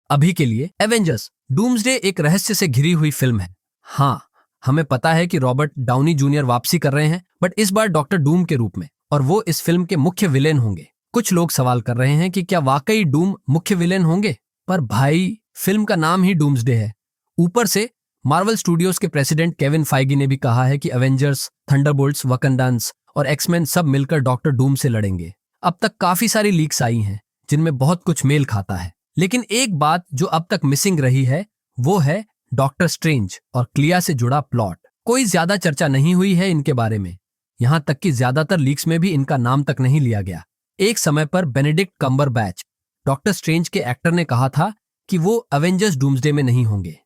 अभी के लिए एवेंजर्स डूम्सडे एक रहस्य से घिरी हुई फिल्म है। हाँ, हमें पता है कि रॉबर्ट डाउनी जूनियर वापसी कर रहे हैं, बट इस बार डॉक्टर डूम के रूप में, और वो इस फिल्म के मुख्य विलेन होंगे। कुछ लोग सवाल कर रहे हैं कि क्या वाकई डूम मुख्य विलेन होंगे, पर भाई फिल्म का नाम ही डूम्सडे है। ऊपर से मार्वल स्टूडियोज के प्रेसिडेंट केविन फाइगी ने भी कहा है कि एवेंजर्स, थंडरबोल्ट्स, वकंडांस और एक्समैन सब मिलकर डॉक्टर डूम से लड़ेंगे। अब तक काफी सारी लीक्स आई हैं जिनमें बहुत कुछ मेल खाता है, लेकिन एक बात जो अब तक मिसिंग रही है वो है डॉक्टर स्ट्रेंज और क्लिया से जुड़ा प्लॉट। कोई ज्यादा चर्चा नहीं हुई है इनके बारे में, यहां तक कि ज्यादातर लीक्स में भी इनका नाम तक नहीं लिया गया। एक समय पर बेनेडिक्ट कम्बरबैच, डॉक्टर स्ट्रेंज के एक्टर, ने कहा था कि वो एवेंजर्स डूम्सडे में नहीं होंगे।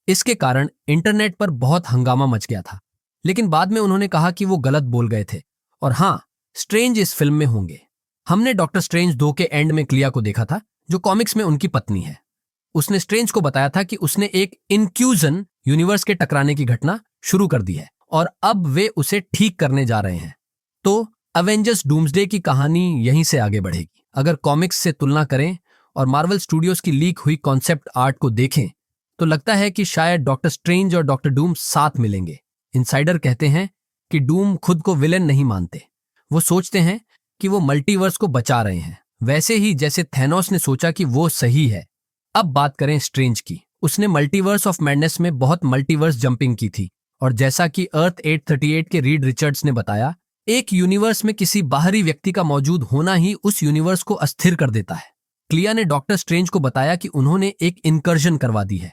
इसके कारण इंटरनेट पर बहुत हंगामा मच गया था, लेकिन बाद में उन्होंने कहा कि वो गलत बोल गए थे और हाँ, स्ट्रेंज इस फिल्म में होंगे। हमने डॉक्टर स्ट्रेंज 2 के एंड में क्लिया को देखा था, जो कॉमिक्स में उनकी पत्नी है। उसने स्ट्रेंज को बताया था कि उसने एक इनक्यूजन यूनिवर्स के टकराने की घटना शुरू कर दी है और अब वे उसे ठीक करने जा रहे हैं। तो एवेंजर्स डूम्सडे की कहानी यहीं से आगे बढ़ेगी। अगर कॉमिक्स से तुलना करें और मार्वल स्टूडियोज की लीक हुई कॉन्सेप्ट आर्ट को देखें तो लगता है कि शायद डॉक्टर स्ट्रेंज और डॉक्टर डूम साथ मिलेंगे। इनसाइडर कहते हैं कि डूम खुद को विलेन नहीं मानते, वो सोचते हैं कि वो मल्टीवर्स को बचा रहे हैं, वैसे ही जैसे थैनोस ने सोचा कि वो सही है। अब बात करें स्ट्रेंज की। उसने मल्टीवर्स ऑफ मैडनेस में बहुत मल्टीवर्स जंपिंग की थी और जैसा कि अर्थ 838 के रीड रिचर्ड्स ने बताया, एक यूनिवर्स में किसी बाहरी व्यक्ति का मौजूद होना ही उस यूनिवर्स को अस्थिर कर देता है। क्लिया ने डॉक्टर स्ट्रेंज को बताया कि उन्होंने एक इनकर्जन करवा दी है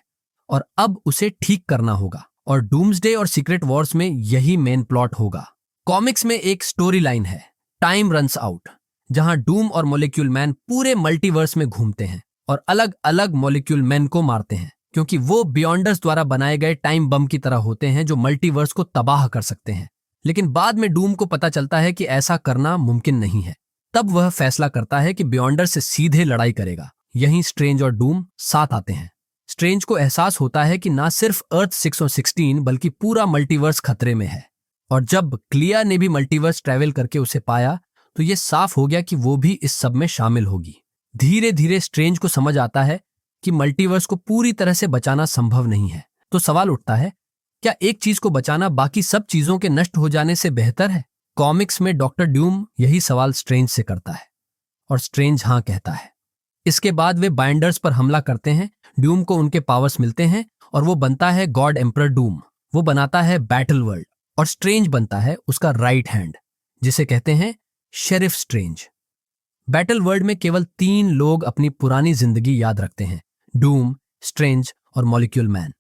और अब उसे ठीक करना होगा, और डूम्सडे और सीक्रेट वॉर्स में यही मेन प्लॉट होगा। कॉमिक्स में एक स्टोरी लाइन है, टाइम रन्स आउट, जहां डूम और मॉलिक्यूल मैन पूरे मल्टीवर्स में घूमते हैं और अलग अलग मॉलिक्यूल मैन को मारते हैं, क्योंकि वो बियॉन्डर्स द्वारा बनाए गए टाइम बम की तरह होते हैं जो मल्टीवर्स को तबाह कर सकते हैं। लेकिन बाद में डूम को पता चलता है कि ऐसा करना मुमकिन नहीं है। तब वह फैसला करता है कि बियॉन्डर से सीधे लड़ाई करेगा। यहीं स्ट्रेंज और डूम साथ आते हैं। स्ट्रेंज को एहसास होता है कि ना सिर्फ अर्थ 616 बल्कि पूरा मल्टीवर्स खतरे में है, और जब क्लिया ने भी मल्टीवर्स ट्रैवल करके उसे पाया तो ये साफ हो गया कि वो भी इस सब में शामिल होगी। धीरे धीरे स्ट्रेंज को समझ आता है कि मल्टीवर्स को पूरी तरह से बचाना संभव नहीं है। तो सवाल उठता है, क्या एक चीज को बचाना बाकी सब चीजों के नष्ट हो जाने से बेहतर है? कॉमिक्स में डॉक्टर ड्यूम यही सवाल स्ट्रेंज से करता है और स्ट्रेंज हाँ कहता है। इसके बाद वे बाइंडर्स पर हमला करते हैं। ड्यूम को उनके पावर्स मिलते हैं और वो बनता है गॉड एम्परर डूम। वो बनाता है बैटल वर्ल्ड और स्ट्रेंज बनता है उसका राइट हैंड, जिसे कहते हैं शेरिफ स्ट्रेंज। बैटल वर्ल्ड में केवल 3 लोग अपनी पुरानी जिंदगी याद रखते हैं, डूम, स्ट्रेंज और मॉलिक्यूल मैन।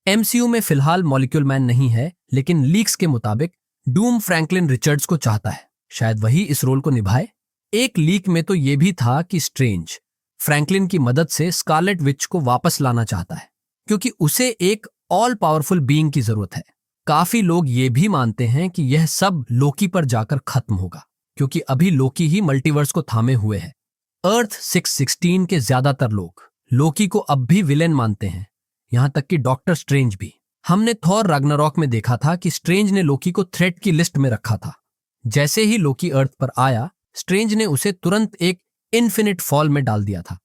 एमसीयू में फिलहाल मॉलिक्यूल मैन नहीं है, लेकिन लीक्स के मुताबिक डूम फ्रैंकलिन रिचर्ड्स को चाहता है, शायद वही इस रोल को निभाए। एक लीक में तो ये भी था कि स्ट्रेंज फ्रैंकलिन की मदद से स्कारलेट विच को वापस लाना चाहता है, क्योंकि उसे एक ऑल पावरफुल बीइंग की जरूरत है। काफी लोग ये भी मानते हैं कि यह सब लोकी पर जाकर खत्म होगा, क्योंकि अभी लोकी ही मल्टीवर्स को थामे हुए है। अर्थ 616 के ज्यादातर लोग लोकी को अब भी विलेन मानते हैं, यहां तक कि डॉक्टर स्ट्रेंज भी। हमने थॉर रैग्नारॉक में देखा था कि स्ट्रेंज ने लोकी को थ्रेट की लिस्ट में रखा था। जैसे ही लोकी अर्थ पर आया, स्ट्रेंज ने उसे तुरंत एक इन्फिनिट फॉल में डाल दिया था।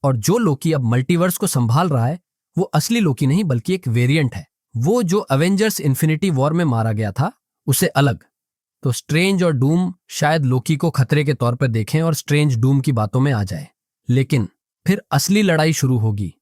और जो लोकी अब मल्टीवर्स को संभाल रहा है वो असली लोकी नहीं बल्कि एक वेरिएंट है, वो जो एवेंजर्स इन्फिनिटी वॉर में मारा गया था उसे अलग। तो स्ट्रेंज और डूम शायद लोकी को खतरे के तौर पर देखें और स्ट्रेंज डूम की बातों में आ जाए, लेकिन फिर असली लड़ाई शुरू होगी।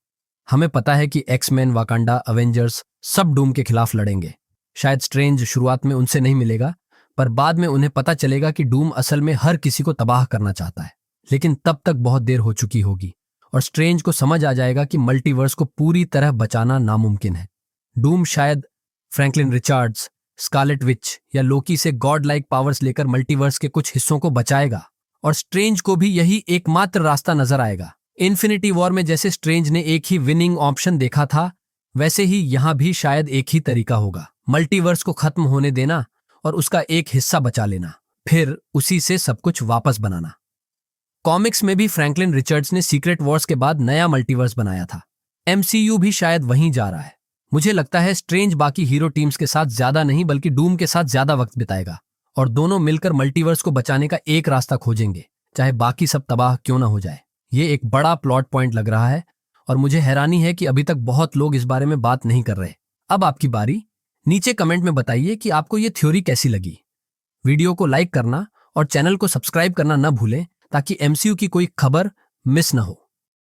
हमें पता है कि एक्समैन, वाकांडा, एवेंजर्स सब डूम के खिलाफ लड़ेंगे। शायद स्ट्रेंज शुरुआत में उनसे नहीं मिलेगा, पर बाद में उन्हें पता चलेगा कि डूम असल में हर किसी को तबाह करना चाहता है, लेकिन तब तक बहुत देर हो चुकी होगी और स्ट्रेंज को समझ आ जाएगा कि मल्टीवर्स को पूरी तरह बचाना नामुमकिन है। डूम शायद फ्रैंकलिन रिचर्ड्स, स्कारलेट विच या लोकी से गॉड लाइक पावर्स लेकर मल्टीवर्स के कुछ हिस्सों को बचाएगा, और स्ट्रेंज को भी यही एकमात्र रास्ता नजर आएगा। इन्फिनिटी वॉर में जैसे स्ट्रेंज ने एक ही विनिंग ऑप्शन देखा था, वैसे ही यहां भी शायद एक ही तरीका होगा, मल्टीवर्स को खत्म होने देना और उसका एक हिस्सा बचा लेना, फिर उसी से सब कुछ वापस बनाना। कॉमिक्स में भी फ्रैंकलिन रिचर्ड्स ने सीक्रेट वॉर्स के बाद नया मल्टीवर्स बनाया था। एमसीयू भी शायद वहीं जा रहा है। मुझे लगता है स्ट्रेंज बाकी हीरो टीम्स के साथ ज्यादा नहीं बल्कि डूम के साथ ज्यादा वक्त बिताएगा और दोनों मिलकर मल्टीवर्स को बचाने का एक रास्ता खोजेंगे, चाहे बाकी सब तबाह क्यों ना हो जाए। ये एक बड़ा प्लॉट पॉइंट लग रहा है और मुझे हैरानी है कि अभी तक बहुत लोग इस बारे में बात नहीं कर रहे। अब आपकी बारी। नीचे कमेंट में बताइए कि आपको ये थ्योरी कैसी लगी। वीडियो को लाइक करना और चैनल को सब्सक्राइब करना न भूलें ताकि एमसीयू की कोई खबर मिस न हो।